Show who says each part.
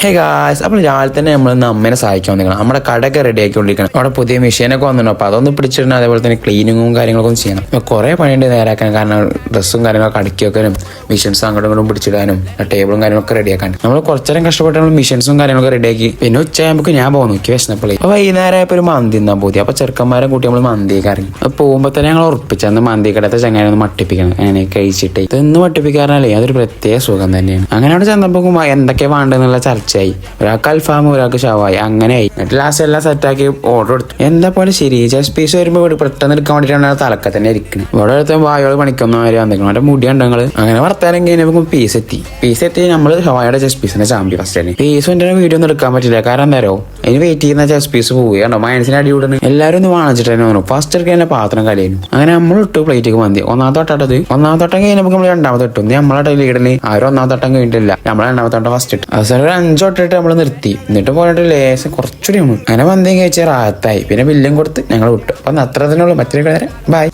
Speaker 1: Hey guys, അപ്പോൾ രാവിലെ തന്നെ നമ്മൾ അമ്മേനെ സഹായിക്കാൻ വന്നിരിക്കണം. നമ്മുടെ കടയൊക്കെ റെഡി ആക്കിക്കൊണ്ടിരിക്കണം. അവിടെ പുതിയ മെഷീനൊക്കെ വന്നിട്ടുണ്ട്. അപ്പോൾ അതൊന്ന് പിടിച്ചിട്ടുണ്ട്. അതേപോലെ തന്നെ ക്ലീനിങ്ങും കാര്യങ്ങളൊക്കെ ഒന്ന് ചെയ്യണം. അപ്പോൾ കുറേ പണിയുണ്ട് നേരാക്കാൻ. കാരണം ഡ്രസ്സും കാര്യങ്ങളൊക്കെ അടുക്കി വെക്കാനും മെഷീൻസ് അങ്ങോട്ടും ഇങ്ങോട്ടും പിടിച്ചിടാനും ടേബിളും കാര്യങ്ങളൊക്കെ റെഡിയാക്കാൻ നമ്മൾ കുറച്ചേരം കഷ്ടപ്പെട്ട് നമ്മൾ മെഷീൻസും കാര്യങ്ങളൊക്കെ റെഡിയാക്കി. പിന്നെ ഉച്ചയാകുമ്പോൾ ഞാൻ പോകുന്നു. എനിക്ക് വിശന്നപ്പോൾ അപ്പോൾ വൈകുന്നേരം ആയപ്പോൾ ഒരു മന്തി തിന്നാൻ പോയി. അപ്പോൾ ചെറുക്കന്മാരെ കൂട്ടി നമ്മൾ മന്തിയൊക്കെ ഇറങ്ങി. അപ്പോൾ പോകുമ്പോൾ തന്നെ ഞങ്ങൾ ഉറപ്പിച്ചന്ന് മന്തി കടത്തെ ചങ്ങാനെ ഒന്ന് മട്ടിപ്പിക്കണം. അങ്ങനെ കഴിച്ചിട്ട് ഇതൊന്ന് മട്ടിപ്പിക്കാറല്ലേ അതൊരു പ്രത്യേക സുഖം തന്നെയാണ്. അങ്ങനെ അവിടെ ചെന്നപ്പോൾ എന്തൊക്കെ വേണ്ടെന്നുള്ള ചർച്ചയായി. ഒരാൾക്ക് അൽഫാം, ഒരാൾക്ക് ഷവായി, അങ്ങനെയായി. എന്നിട്ട് ലാസ്റ്റ് എല്ലാം സെറ്റാക്കി ഓർഡർ എടുത്തു. എന്താ പോലെ ശരി ചെസ് പീസ് വരുമ്പോൾ ഇവിടെ പെട്ടെന്ന് എടുക്കാൻ വേണ്ടിയിട്ടാണ് തലക്ക തന്നെ ഇരിക്കുന്നത്. ഇവിടെ അടുത്ത വായോട് പണിക്കുന്നവരെ വന്നിരിക്കണം. അവരുടെ മുടി ഉണ്ടെങ്കിൽ അങ്ങനെ വർത്താനം കഴിഞ്ഞപ്പോൾ പീസ് എത്തി നമ്മൾ ഷവായുടെ ചെസ് പീസിന്റെ ചാമ്പി ഫസ്റ്റ് തന്നെ. പീസ് എൻ്റെ വീഡിയോ ഒന്നും എടുക്കാൻ പറ്റില്ല. കാരണം എന്തായാലോ അതിന് വെയിറ്റ് ചെയ്യുന്ന ചെസ് പീസ് പോവുകയാണോ മനസ്സിന് അടി വിടുന്നു. എല്ലാവരും ഒന്ന് വാങ്ങിച്ചിട്ട് തന്നെ തോന്നുന്നു. ഫസ്റ്റ് എടുക്കാൻ തന്നെ പാത്രം കലയുന്നു. അങ്ങനെ നമ്മൾ ഇട്ടു പ്ലേറ്റേക്ക് മന്തി. ഒന്നാമത്തെ വട്ടം കഴിഞ്ഞപ്പോൾ നമ്മൾ രണ്ടാമത്തെ ഇട്ടു. നമ്മളെ ലീഡറിന് ആരും ഒന്നാമത്തെ വട്ടം കഴിഞ്ഞിട്ടില്ല. നമ്മളെ രണ്ടാമത്തെ വട്ടം ഫസ്റ്റ് ഇട്ടു. അവസാനം ഒരു 5 വട്ടം നമ്മൾ നിർത്തി. എന്നിട്ട് പോയിട്ട് ലേശം കുറച്ചുകൂടി അങ്ങനെ മന്തിയും കഴിച്ച റാത്തായി. പിന്നെ ബില്ലും കൊടുത്ത് ഞങ്ങൾ വിട്ടു. അപ്പം അത്ര തന്നെ ഉള്ളൂ. മറ്റൊരു കാര്യം ബൈ.